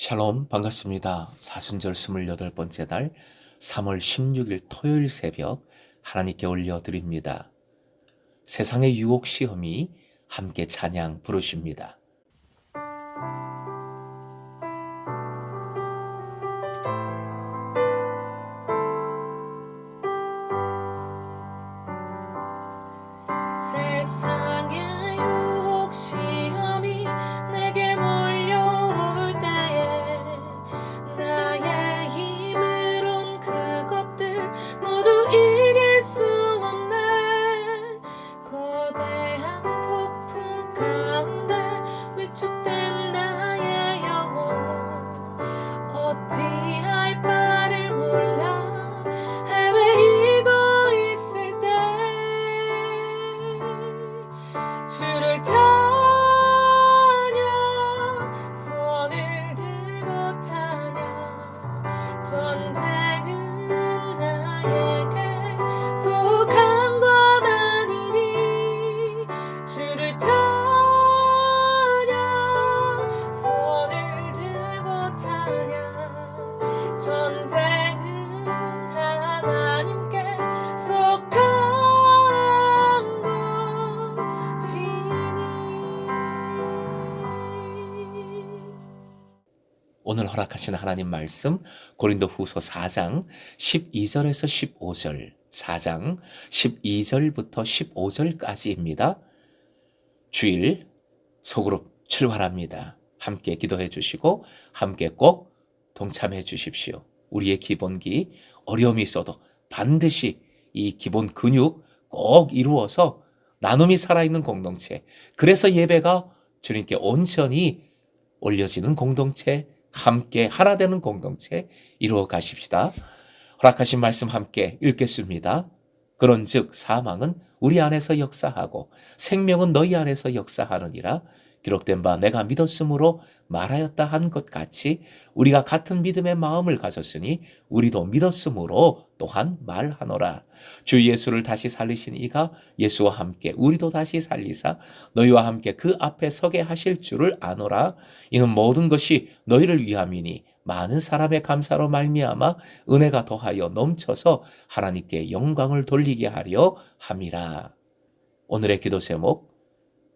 샬롬 반갑습니다. 사순절 28번째 달 3월 16일 토요일 새벽 하나님께 올려드립니다. 세상의 유혹 시험이 함께 찬양 부르십니다. 세상의 유혹 시험이 내게 몰려올 때에 나의 힘으론 그것들 모두 이길 수 없네. 거대한 폭풍 가운데 위축된 나의 영혼 어찌할 바를 몰라 헤매이고 있을 때 주를 찬양 손을 들고 찬양 전쟁은 나에게 속한 것 아니니 주를 찬양 손을 들고 찬양 전쟁은 하나님께 속한 오늘 허락하신 하나님 말씀 고린도후서 4장 12절에서 15절 4장 12절부터 15절까지입니다. 주일 소그룹 출발합니다. 함께 기도해 주시고 함께 꼭 동참해 주십시오. 우리의 기본기 어려움이 있어도 반드시 이 기본 근육 꼭 이루어서 나눔이 살아있는 공동체, 그래서 예배가 주님께 온전히 올려지는 공동체, 함께 하나 되는 공동체 이루어 가십시다. 허락하신 말씀 함께 읽겠습니다. 그런즉 사망은 우리 안에서 역사하고 생명은 너희 안에서 역사하느니라. 기록된 바 내가 믿었으므로 말하였다 한 것 같이 우리가 같은 믿음의 마음을 가졌으니 우리도 믿었으므로 또한 말하노라. 주 예수를 다시 살리신 이가 예수와 함께 우리도 다시 살리사 너희와 함께 그 앞에 서게 하실 줄을 아노라. 이는 모든 것이 너희를 위함이니 많은 사람의 감사로 말미암아 은혜가 더하여 넘쳐서 하나님께 영광을 돌리게 하려 함이라. 오늘의 기도 제목,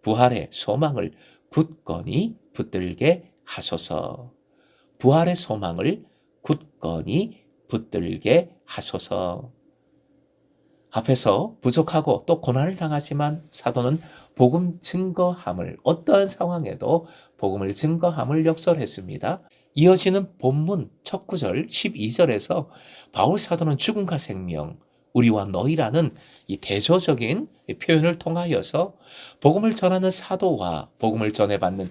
부활의 소망을 굳건히 붙들게 하소서. 부활의 소망을 굳건히 붙들게 하소서. 앞에서 부족하고 또 고난을 당하지만 사도는 복음 증거함을, 어떠한 상황에도 복음을 증거함을 역설했습니다. 이어지는 본문 첫 구절 12절에서 바울 사도는 죽음과 생명, 우리와 너희라는 이 대조적인 표현을 통하여서 복음을 전하는 사도와 복음을 전해받는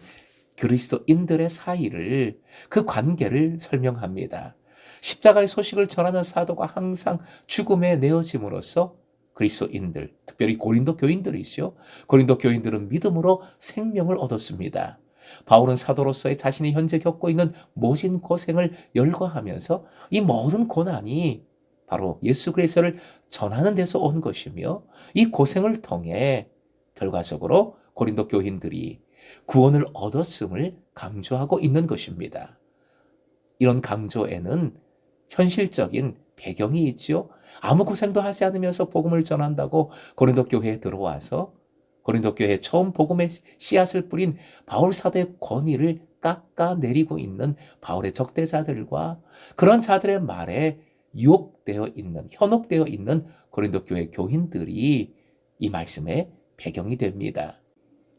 그리스도인들의 사이를, 그 관계를 설명합니다. 십자가의 소식을 전하는 사도가 항상 죽음에 내어짐으로써 그리스도인들, 특별히 고린도 교인들이죠. 고린도 교인들은 믿음으로 생명을 얻었습니다. 바울은 사도로서의 자신이 현재 겪고 있는 모진 고생을 열거하면서 이 모든 고난이 바로 예수 그리스도를 전하는 데서 온 것이며 이 고생을 통해 결과적으로 고린도 교인들이 구원을 얻었음을 강조하고 있는 것입니다. 이런 강조에는 현실적인 배경이 있지요. 아무 고생도 하지 않으면서 복음을 전한다고 고린도 교회에 들어와서 고린도 교회에 처음 복음의 씨앗을 뿌린 바울 사도의 권위를 깎아내리고 있는 바울의 적대자들과 그런 자들의 말에 유혹되어 있는, 현혹되어 있는 고린도 교회 교인들이 이 말씀의 배경이 됩니다.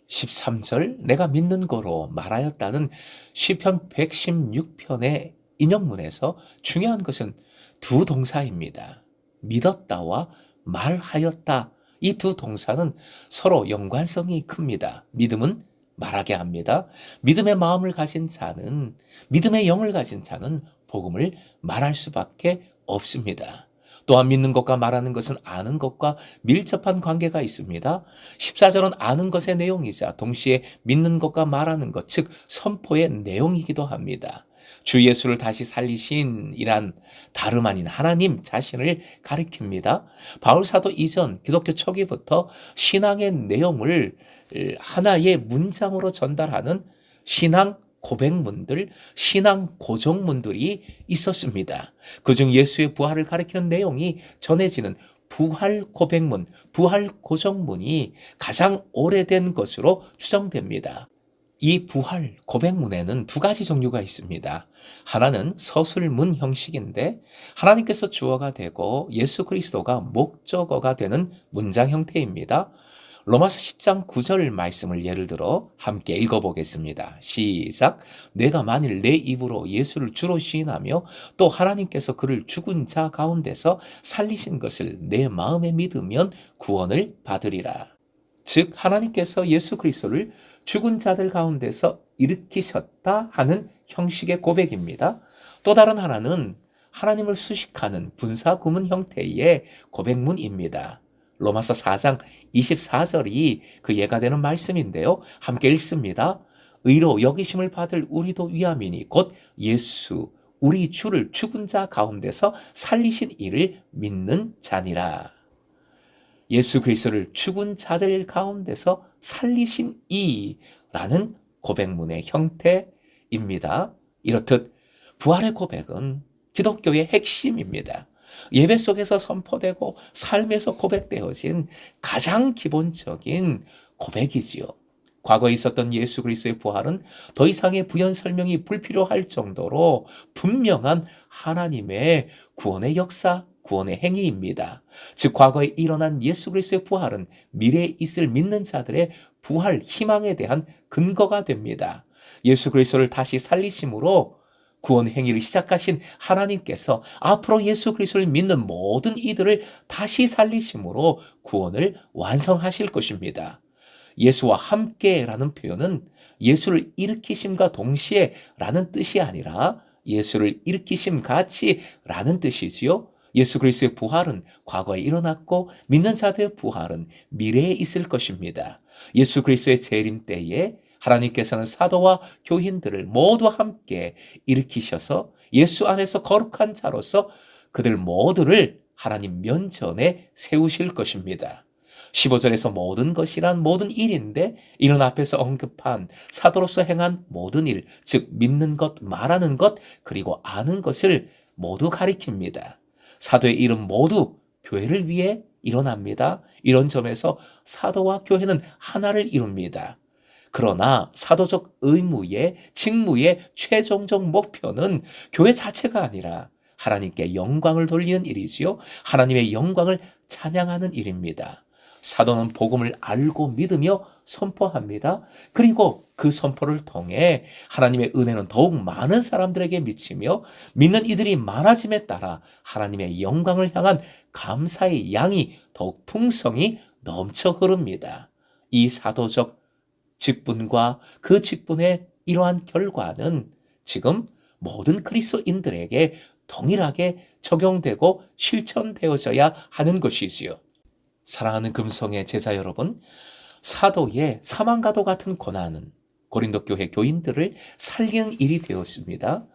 13절 내가 믿는 거로 말하였다는 시편 116편의 인용문에서 중요한 것은 두 동사입니다. 믿었다와 말하였다. 이 두 동사는 서로 연관성이 큽니다. 믿음은 말하게 합니다. 믿음의 마음을 가진 자는, 믿음의 영을 가진 자는 복음을 말할 수밖에 없습니다. 또한 믿는 것과 말하는 것은 아는 것과 밀접한 관계가 있습니다. 14절은 아는 것의 내용이자 동시에 믿는 것과 말하는 것, 즉 선포의 내용이기도 합니다. 주 예수를 다시 살리신 이란 다름 아닌 하나님 자신을 가리킵니다. 바울 사도 이전 기독교 초기부터 신앙의 내용을 하나의 문장으로 전달하는 신앙 고백문들, 신앙 고정문들이 있었습니다. 그중 예수의 부활을 가리키는 내용이 전해지는 부활 고백문, 부활 고정문이 가장 오래된 것으로 추정됩니다. 이 부활 고백문에는 두 가지 종류가 있습니다. 하나는 서술문 형식인데 하나님께서 주어가 되고 예수 그리스도가 목적어가 되는 문장 형태입니다. 로마서 10장 9절 말씀을 예를 들어 함께 읽어보겠습니다. 시작. 내가 만일 내 입으로 예수를 주로 시인하며 또 하나님께서 그를 죽은 자 가운데서 살리신 것을 내 마음에 믿으면 구원을 받으리라. 즉 하나님께서 예수 그리스도를 죽은 자들 가운데서 일으키셨다 하는 형식의 고백입니다. 또 다른 하나는 하나님을 수식하는 분사구문 형태의 고백문입니다. 로마서 4장 24절이 그 예가 되는 말씀인데요. 함께 읽습니다. 의로 여기심을 받을 우리도 위함이니 곧 예수 우리 주를 죽은 자 가운데서 살리신 이를 믿는 자니라. 예수 그리스도를 죽은 자들 가운데서 살리신 이라는 고백문의 형태입니다. 이렇듯 부활의 고백은 기독교의 핵심입니다. 예배 속에서 선포되고 삶에서 고백되어진 가장 기본적인 고백이지요. 과거에 있었던 예수 그리스도의 부활은 더 이상의 부연 설명이 불필요할 정도로 분명한 하나님의 구원의 역사, 구원의 행위입니다. 즉 과거에 일어난 예수 그리스도의 부활은 미래에 있을 믿는 자들의 부활 희망에 대한 근거가 됩니다. 예수 그리스도를 다시 살리심으로 구원 행위를 시작하신 하나님께서 앞으로 예수 그리스도를 믿는 모든 이들을 다시 살리심으로 구원을 완성하실 것입니다. 예수와 함께라는 표현은 예수를 일으키심과 동시에라는 뜻이 아니라 예수를 일으키심 같이라는 뜻이지요. 예수 그리스도의 부활은 과거에 일어났고 믿는 자들의 부활은 미래에 있을 것입니다. 예수 그리스도의 재림 때에 하나님께서는 사도와 교인들을 모두 함께 일으키셔서 예수 안에서 거룩한 자로서 그들 모두를 하나님 면전에 세우실 것입니다. 15절에서 모든 것이란 모든 일인데 이런 앞에서 언급한 사도로서 행한 모든 일, 즉 믿는 것, 말하는 것, 그리고 아는 것을 모두 가리킵니다. 사도의 일은 모두 교회를 위해 일어납니다. 이런 점에서 사도와 교회는 하나를 이룹니다. 그러나 사도적 의무의 직무의 최종적 목표는 교회 자체가 아니라 하나님께 영광을 돌리는 일이지요. 하나님의 영광을 찬양하는 일입니다. 사도는 복음을 알고 믿으며 선포합니다. 그리고 그 선포를 통해 하나님의 은혜는 더욱 많은 사람들에게 미치며 믿는 이들이 많아짐에 따라 하나님의 영광을 향한 감사의 양이 더욱 풍성히 넘쳐 흐릅니다. 이 사도적 직분과 그 직분의 이러한 결과는 지금 모든 그리스도인들에게 동일하게 적용되고 실천되어져야 하는 것이지요. 사랑하는 금성의 제자 여러분, 사도의 사망과도 같은 고난은 고린도 교회 교인들을 살리는 일이 되었습니다.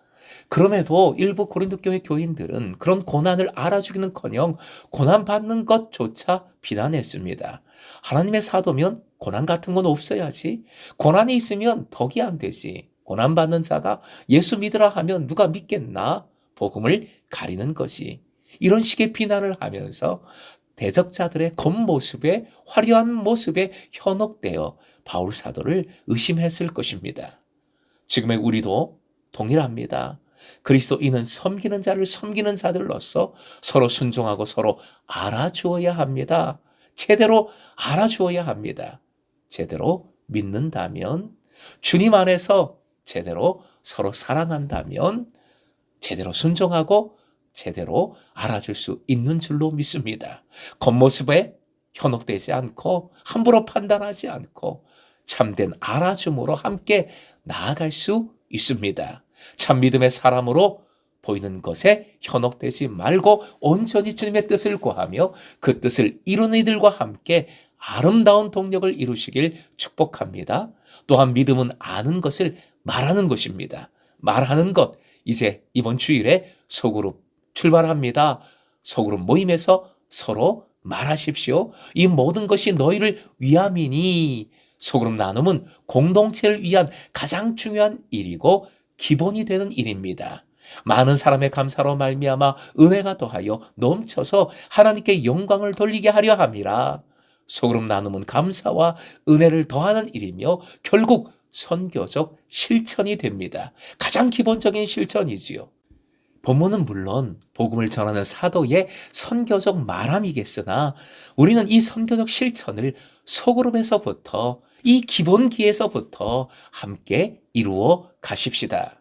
그럼에도 일부 고린도 교회 교인들은 그런 고난을 알아주기는커녕 고난받는 것조차 비난했습니다. 하나님의 사도면 고난 같은 건 없어야지. 고난이 있으면 덕이 안 되지. 고난받는 자가 예수 믿으라 하면 누가 믿겠나? 복음을 가리는 것이. 이런 식의 비난을 하면서 대적자들의 겉모습에 화려한 모습에 현혹되어 바울 사도를 의심했을 것입니다. 지금의 우리도 동일합니다. 그리스도인은 섬기는 자를 섬기는 자들로서 서로 순종하고 서로 알아주어야 합니다. 제대로 알아주어야 합니다. 제대로 믿는다면, 주님 안에서 제대로 서로 사랑한다면 제대로 순종하고 제대로 알아줄 수 있는 줄로 믿습니다. 겉모습에 현혹되지 않고 함부로 판단하지 않고 참된 알아줌으로 함께 나아갈 수 있습니다. 참 믿음의 사람으로 보이는 것에 현혹되지 말고 온전히 주님의 뜻을 구하며 그 뜻을 이루는 이들과 함께 아름다운 동력을 이루시길 축복합니다. 또한 믿음은 아는 것을 말하는 것입니다. 말하는 것, 이제 이번 주일에 소그룹 출발합니다. 소그룹 모임에서 서로 말하십시오. 이 모든 것이 너희를 위함이니 소그룹 나눔은 공동체를 위한 가장 중요한 일이고 기본이 되는 일입니다. 많은 사람의 감사로 말미암아 은혜가 더하여 넘쳐서 하나님께 영광을 돌리게 하려 함이라. 소그룹 나눔은 감사와 은혜를 더하는 일이며 결국 선교적 실천이 됩니다. 가장 기본적인 실천이지요. 본문은 물론 복음을 전하는 사도의 선교적 말함이겠으나 우리는 이 선교적 실천을 소그룹에서부터 이 기본기에서부터 함께 이루어 가십시다.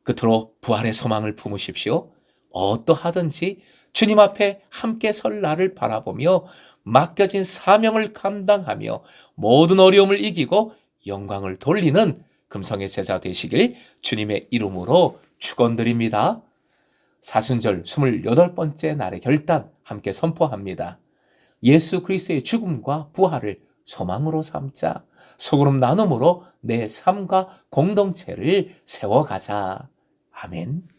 끝으로 부활의 소망을 품으십시오. 어떠하든지 주님 앞에 함께 설 날을 바라보며 맡겨진 사명을 감당하며 모든 어려움을 이기고 영광을 돌리는 금성의 제자 되시길 주님의 이름으로 축원드립니다. 사순절 28번째 날의 결단 함께 선포합니다. 예수 그리스도의 죽음과 부활을 소망으로 삼자. 소그룹 나눔으로 내 삶과 공동체를 세워가자. 아멘.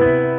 찬양